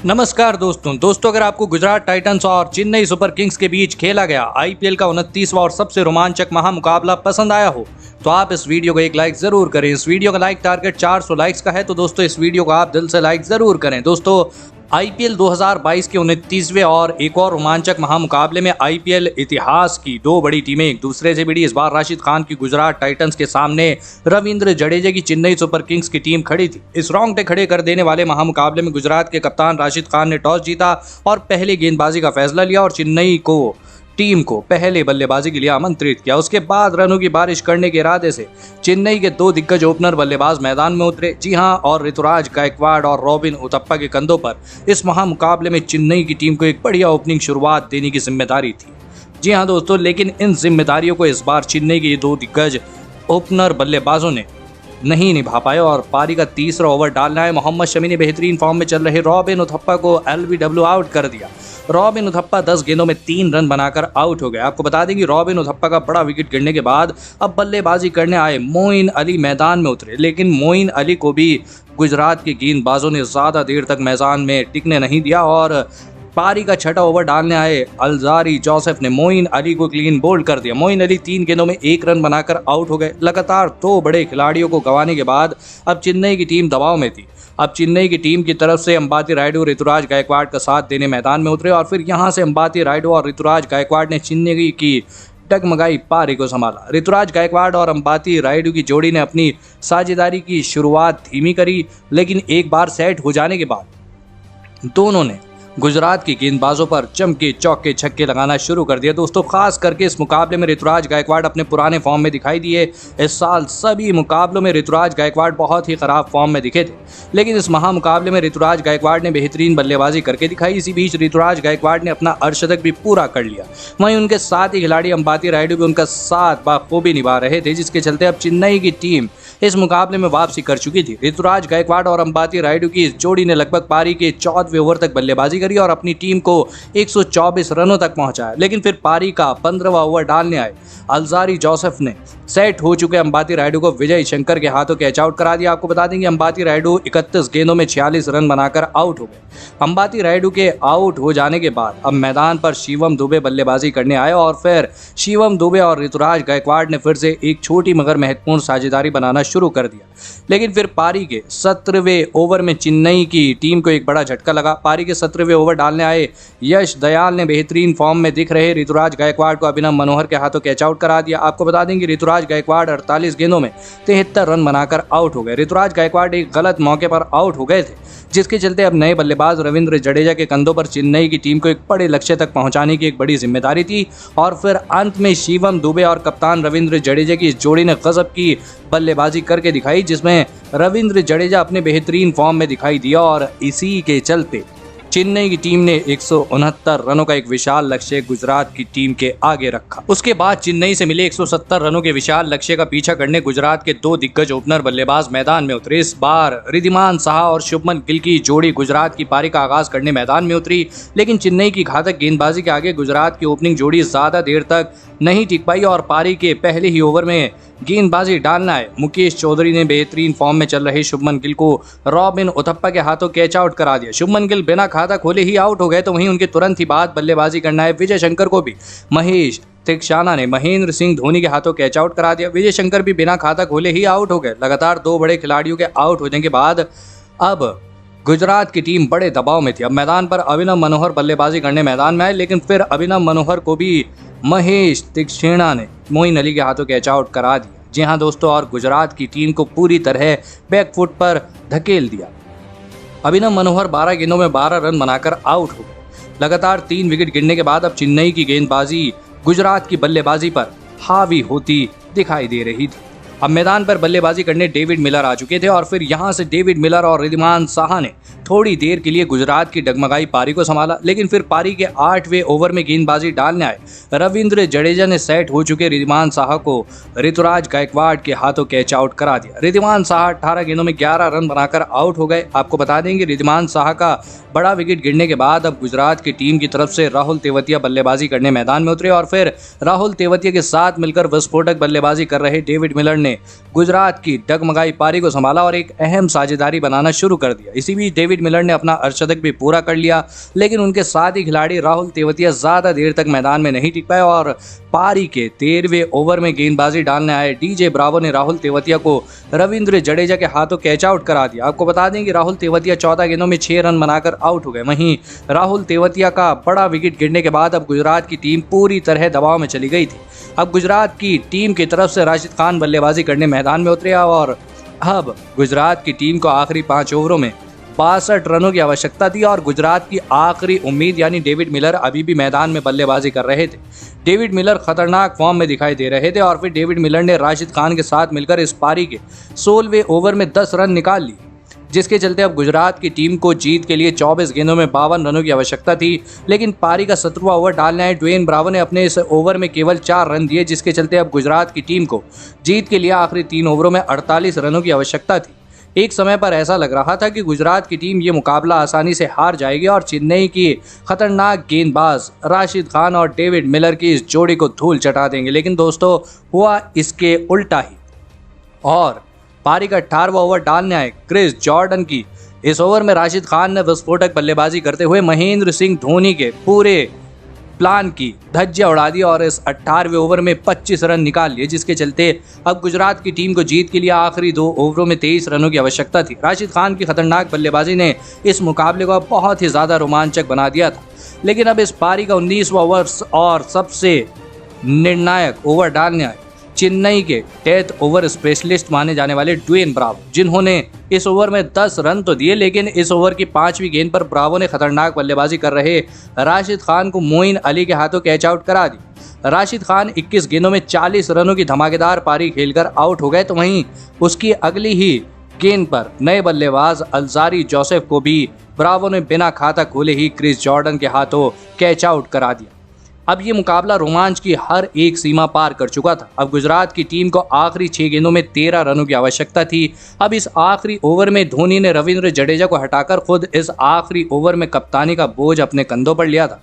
नमस्कार दोस्तों अगर आपको गुजरात टाइटंस और चेन्नई सुपर किंग्स के बीच खेला गया आईपीएल का 29वां और सबसे रोमांचक महामुकाबला पसंद आया हो तो आप इस वीडियो को एक लाइक जरूर करें। इस वीडियो का लाइक टारगेट 400 लाइक्स का है, तो दोस्तों इस वीडियो को आप दिल से लाइक जरूर करें। दोस्तों आईपीएल 2022 के 29वें और एक और रोमांचक महामुकाबले में आईपीएल इतिहास की दो बड़ी टीमें एक दूसरे से भिड़ी। इस बार राशिद खान की गुजरात टाइटंस के सामने रविंद्र जडेजा की चेन्नई सुपर किंग्स की टीम खड़ी थी। इस रोंगटे खड़े कर देने वाले महामुकाबले में गुजरात के कप्तान राशिद खान ने टॉस जीता और पहले गेंदबाजी का फैसला लिया और चेन्नई को टीम को पहले बल्लेबाजी के लिए आमंत्रित किया। उसके बाद रनों की बारिश करने के इरादे से चेन्नई के दो दिग्गज ओपनर बल्लेबाज मैदान में उतरे। जी हां, और ऋतुराज गायकवाड़ और रॉबिन उथप्पा के कंधों पर इस महामुकाबले में चेन्नई की टीम को एक बढ़िया ओपनिंग शुरुआत देने की जिम्मेदारी थी। जी हां दोस्तों, लेकिन इन जिम्मेदारियों को इस बार चेन्नई के दो दिग्गज ओपनर बल्लेबाजों ने नहीं निभा पाए और पारी का तीसरा ओवर डालना है। मोहम्मद शमी ने बेहतरीन फॉर्म में चल रहे रॉबिन उथप्पा को एलबीडब्ल्यू आउट कर दिया। रॉबिन उथप्पा 10 गेंदों में 3 रन बनाकर आउट हो गए। आपको बता दें कि रॉबिन उथप्पा का बड़ा विकेट गिरने के बाद अब बल्लेबाजी करने आए मोइन अली मैदान में उतरे, लेकिन मोइन अली को भी गुजरात के गेंदबाजों ने ज्यादा देर तक मैदान में टिकने नहीं दिया और पारी का छठा ओवर डालने आए अल्जारी जोसेफ ने मोइन अली को क्लीन बोल्ड कर दिया। मोइन अली 3 गेंदों में 1 रन बनाकर आउट हो गए। लगातार 2 बड़े खिलाड़ियों को गंवाने के बाद अब चेन्नई की टीम दबाव में थी। अब चेन्नई की टीम की तरफ से अंबाती रायडू ऋतुराज गायकवाड़ का साथ देने मैदान में उतरे और फिर यहां से अंबाती रायडू और ऋतुराज गायकवाड़ ने चेन्नई की डगमगाई पारी को संभाला। ऋतुराज गायकवाड़ और अंबाती रायडू की जोड़ी ने अपनी साझेदारी की शुरुआत धीमी करी, लेकिन एक बार सेट हो जाने के बाद दोनों ने गुजरात के गेंदबाजों पर चमके चौके छक्के लगाना शुरू कर दिया। दोस्तों खास करके इस मुकाबले में ऋतुराज गायकवाड़ अपने पुराने फॉर्म में दिखाई दिए। इस साल सभी मुकाबलों में ऋतुराज गायकवाड़ बहुत ही खराब फॉर्म में दिखे थे, लेकिन इस महामुकाबले में ऋतुराज गायकवाड़ ने बेहतरीन बल्लेबाजी करके दिखाई। इसी बीच ऋतुराज गायकवाड़ ने अपना अर्धशतक भी पूरा कर लिया। वहीं उनके साथ ही खिलाड़ी अंबाती रायडू भी उनका साथ बाखूबी निभा रहे थे, जिसके चलते अब चेन्नई की टीम इस मुकाबले में वापसी कर चुकी थी। ऋतुराज गायकवाड़ और अंबाती रायडू की इस जोड़ी ने लगभग पारी के 14वें ओवर तक बल्लेबाजी करी और अपनी टीम को 124 रनों तक पहुंचाया, लेकिन फिर पारी का 15वां ओवर डालने आए अल्जारी जोसेफ ने सेट हो चुके अंबाती रायडू को विजय शंकर के हाथों कैच आउट करा दिया। आपको बता दें कि अंबाती रायडू 31 गेंदों में 46 रन बनाकर आउट हो गए। अंबाती रायडू के आउट हो जाने के बाद अब मैदान पर शिवम दुबे बल्लेबाजी करने आए और फिर शिवम दुबे और ऋतुराज गायकवाड़ ने फिर से एक छोटी मगर महत्वपूर्ण साझेदारी बनाना शुरू कर दिया। लेकिन फिर पारी के 17वें ओवर में चेन्नई की टीम को एक बड़ा झटका लगा। पारी के 17वें ओवर डालने आए यश दयाल ने बेहतरीन फॉर्म में दिख रहे ऋतुराज गायकवाड़ को अभिनव मनोहर के हाथों कैच आउट करा दिया। आपको बता दें कि ऋतुराज गायकवाड़ 48 गेंदों में 73 रन बनाकर आउट हो गए। ऋतुराज गायकवाड़ एक गलत मौके पर आउट हो गए थे, जिसके चलते अब नए बल्लेबाज रविंद्र जडेजा के कंधों पर चेन्नई की टीम को एक बड़े लक्ष्य तक पहुंचाने की एक बड़ी जिम्मेदारी थी। और फिर अंत में शिवम दुबे और कप्तान रविंद्र जडेजा की इस जोड़ी ने गजब की बल्लेबाजी करके दिखाई, जिसमें रविंद्र जडेजा अपने बेहतरीन फॉर्म में दिखाई दिया और इसी के चलते चेन्नई की टीम ने 169 रनों का एक विशाल लक्ष्य गुजरात की टीम के आगे रखा। उसके बाद चेन्नई से मिले 170 रनों के विशाल लक्ष्य का पीछा करने गुजरात के दो दिग्गज ओपनर बल्लेबाज मैदान में उतरे। इस बार रिद्धिमान साहा और शुभमन गिल की जोड़ी गुजरात की पारी का आगाज करने मैदान में उतरी, लेकिन चेन्नई की घातक गेंदबाजी के आगे गुजरात की ओपनिंग जोड़ी ज्यादा देर तक नहीं टिक पाई और पारी के पहले ही ओवर में गेंदबाजी डालना है मुकेश चौधरी ने बेहतरीन फॉर्म में चल रहे शुभमन गिल को रॉबिन उथप्पा के हाथों कैच आउट करा दिया। शुभमन गिल बिना खाता खोले ही आउट हो गए, तो वहीं उनके तुरंत ही बाद बल्लेबाजी करना है विजय शंकर को भी महेश तीक्षाना ने महेंद्र सिंह धोनी के हाथों कैच आउट करा दिया। विजय शंकर भी बिना खाता खोले ही आउट हो गए। लगातार 2 बड़े खिलाड़ियों के आउट होने के बाद अब गुजरात की टीम बड़े दबाव में थी। अब मैदान पर अभिनव मनोहर बल्लेबाजी करने मैदान में आए, लेकिन फिर अभिनव मनोहर को भी महेश तीक्षाना ने मोइन अली के हाथों कैच आउट करा दिया। जी हां दोस्तों, और गुजरात की टीम को पूरी तरह बैकफुट पर धकेल दिया। अभिनव मनोहर 12 गेंदों में 12 रन बनाकर आउट हो गए। लगातार 3 विकेट गिरने के बाद अब चेन्नई की गेंदबाजी गुजरात की बल्लेबाजी पर हावी होती दिखाई दे रही थी। अब मैदान पर बल्लेबाजी करने डेविड मिलर आ चुके थे और फिर यहां से डेविड मिलर और रिद्धिमान साहा ने थोड़ी देर के लिए गुजरात की डगमगाई पारी को संभाला, लेकिन फिर पारी के 8वें ओवर में गेंदबाजी डालने आए रविंद्र जडेजा ने सेट हो चुके रिद्धिमान साहा को ऋतुराज गायकवाड़ के हाथों कैच आउट करा दिया। रिद्धिमान साहा 18 गेंदों में 11 रन बनाकर आउट हो गए। आपको बता दें कि रिद्धिमान साहा का बड़ा विकेट गिरने के बाद अब गुजरात की टीम की तरफ से राहुल तेवतिया बल्लेबाजी करने मैदान में उतरे और फिर राहुल तेवतिया के साथ मिलकर विस्फोटक बल्लेबाजी कर रहे डेविड मिलर ने गुजरात की डगमगाई पारी को संभाला और एक अहम साझेदारी बनाना शुरू कर दिया। इसी बीच डेविड मिलर ने अपना अर्धशतक भी पूरा कर लिया, लेकिन उनके साथ ही खिलाड़ी राहुल तेवतिया ज़्यादा देर तक मैदान में नहीं टिक पाए और पारी के 13वें ओवर में गेंदबाजी डालने आए डीजे ब्रावो ने राहुल तेवतिया को रविंद्र जडेजा के हाथों कैच आउट करा दिया। आपको बता दें कि राहुल तेवतिया 14 गेंदों में 6 रन बनाकर आउट हो गए। वहीं राहुल तेवतिया का बड़ा विकेट गिरने के बाद अब गुजरात की टीम पूरी तरह दबाव में चली गई थी। अब गुजरात की टीम की तरफ से राशिद खान बल्लेबाजी करने मैदान में उतरे और अब गुजरात की टीम को आखिरी 5 ओवरों में 62 रनों की आवश्यकता थी और गुजरात की आखिरी उम्मीद यानी डेविड मिलर अभी भी मैदान में बल्लेबाजी कर रहे थे। डेविड मिलर खतरनाक फॉर्म में दिखाई दे रहे थे और फिर डेविड मिलर ने राशिद खान के साथ मिलकर इस पारी के 16वें ओवर में 10 रन निकाल लिए, जिसके चलते अब गुजरात की टीम को जीत के लिए 24 गेंदों में 52 रनों की आवश्यकता थी। लेकिन पारी का 17वां ओवर डालने आए ड्वेन ब्रावो ने अपने इस ओवर में केवल 4 रन दिए, जिसके चलते अब गुजरात की टीम को जीत के लिए आखिरी 3 ओवरों में 48 रनों की आवश्यकता थी। एक समय पर ऐसा लग रहा था कि गुजरात की टीम ये मुकाबला आसानी से हार जाएगी और चेन्नई की खतरनाक गेंदबाज राशिद खान और डेविड मिलर की इस जोड़ी को धूल चटा देंगे, लेकिन दोस्तों हुआ इसके उल्टा ही। और पारी का 18वां ओवर डालने आए क्रिस जॉर्डन की इस ओवर में राशिद खान ने विस्फोटक बल्लेबाजी करते हुए महेंद्र सिंह धोनी के पूरे प्लान की धज्जियां उड़ा दी और इस 18वें ओवर में 25 रन निकाल लिए, जिसके चलते अब गुजरात की टीम को जीत के लिए आखिरी 2 ओवरों में 23 रनों की आवश्यकता थी। राशिद खान की खतरनाक बल्लेबाजी ने इस मुकाबले को बहुत ही ज़्यादा रोमांचक बना दिया था। लेकिन अब इस पारी का 19वां ओवर और सबसे निर्णायक ओवर डालने आए चेन्नई के डेथ ओवर स्पेशलिस्ट माने जाने वाले ड्वेन ब्रावो, जिन्होंने इस ओवर में 10 रन तो दिए, लेकिन इस ओवर की 5वीं गेंद पर ब्रावो ने खतरनाक बल्लेबाजी कर रहे राशिद खान को मोइन अली के हाथों कैच आउट करा दी। राशिद खान 21 गेंदों में 40 रनों की धमाकेदार पारी खेलकर आउट हो गए, तो वहीं उसकी अगली ही गेंद पर नए बल्लेबाज अल्जारी जोसेफ को भी ब्रावो ने बिना खाता खोले ही क्रिस जॉर्डन के हाथों कैच आउट करा दिया। अब ये मुकाबला रोमांच की हर एक सीमा पार कर चुका था। अब गुजरात की टीम को आखिरी 6 गेंदों में 13 रनों की आवश्यकता थी। अब इस आखिरी ओवर में धोनी ने रविंद्र जडेजा को हटाकर खुद इस आखिरी ओवर में कप्तानी का बोझ अपने कंधों पर लिया था।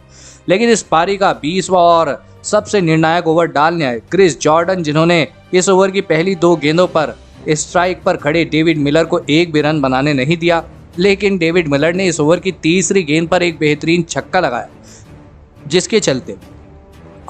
लेकिन इस पारी का 20वां और सबसे निर्णायक ओवर डालने आए क्रिस जॉर्डन, जिन्होंने इस ओवर की पहली 2 गेंदों पर स्ट्राइक पर खड़े डेविड मिलर को एक भी रन बनाने नहीं दिया। लेकिन डेविड मिलर ने इस ओवर की 3री गेंद पर एक बेहतरीन छक्का लगाया, जिसके चलते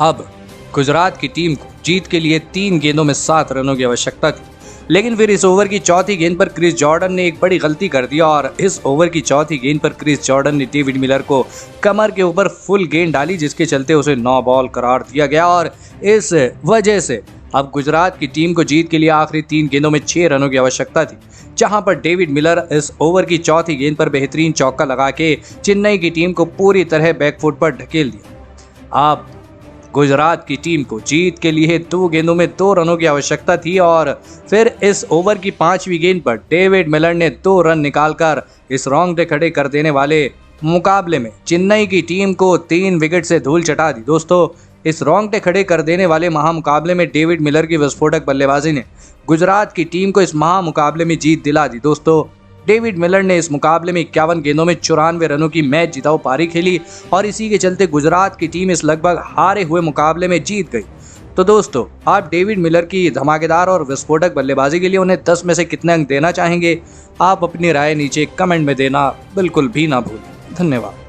अब गुजरात की टीम को जीत के लिए 3 गेंदों में 7 रनों की आवश्यकता थी। लेकिन फिर इस ओवर की 4थी गेंद पर क्रिस जॉर्डन ने एक बड़ी गलती कर दी और इस ओवर की 4थी गेंद पर क्रिस जॉर्डन ने डेविड मिलर को कमर के ऊपर फुल गेंद डाली, जिसके चलते उसे 9 बॉल करार दिया गया और इस वजह से अब गुजरात की टीम को जीत के लिए आखिरी 3 गेंदों में 6 रनों की आवश्यकता थी, जहां पर डेविड मिलर इस ओवर की 4थी गेंद पर बेहतरीन चौका लगा के चेन्नई की टीम को पूरी तरह बैकफुट पर ढकेल दिया। अब गुजरात की टीम को जीत के लिए 2 गेंदों में 2 रनों की आवश्यकता थी और फिर इस ओवर की 5वीं गेंद पर डेविड मिलर ने 2 रन निकालकर इस रोंगटे खड़े कर देने वाले मुकाबले में चेन्नई की टीम को 3 विकेट से धूल चटा दी। दोस्तों, इस रोंगटे खड़े कर देने वाले महामुकाबले में डेविड मिलर की विस्फोटक बल्लेबाजी ने गुजरात की टीम को इस महामुकाबले में जीत दिला दी। दोस्तों, डेविड मिलर ने इस मुकाबले में 51 गेंदों में 94 रनों की मैच जिताऊ पारी खेली और इसी के चलते गुजरात की टीम इस लगभग हारे हुए मुकाबले में जीत गई। तो दोस्तों, आप डेविड मिलर की धमाकेदार और विस्फोटक बल्लेबाजी के लिए उन्हें 10 में से कितने अंक देना चाहेंगे? आप अपनी राय नीचे कमेंट में देना बिल्कुल भी ना भूलें। धन्यवाद।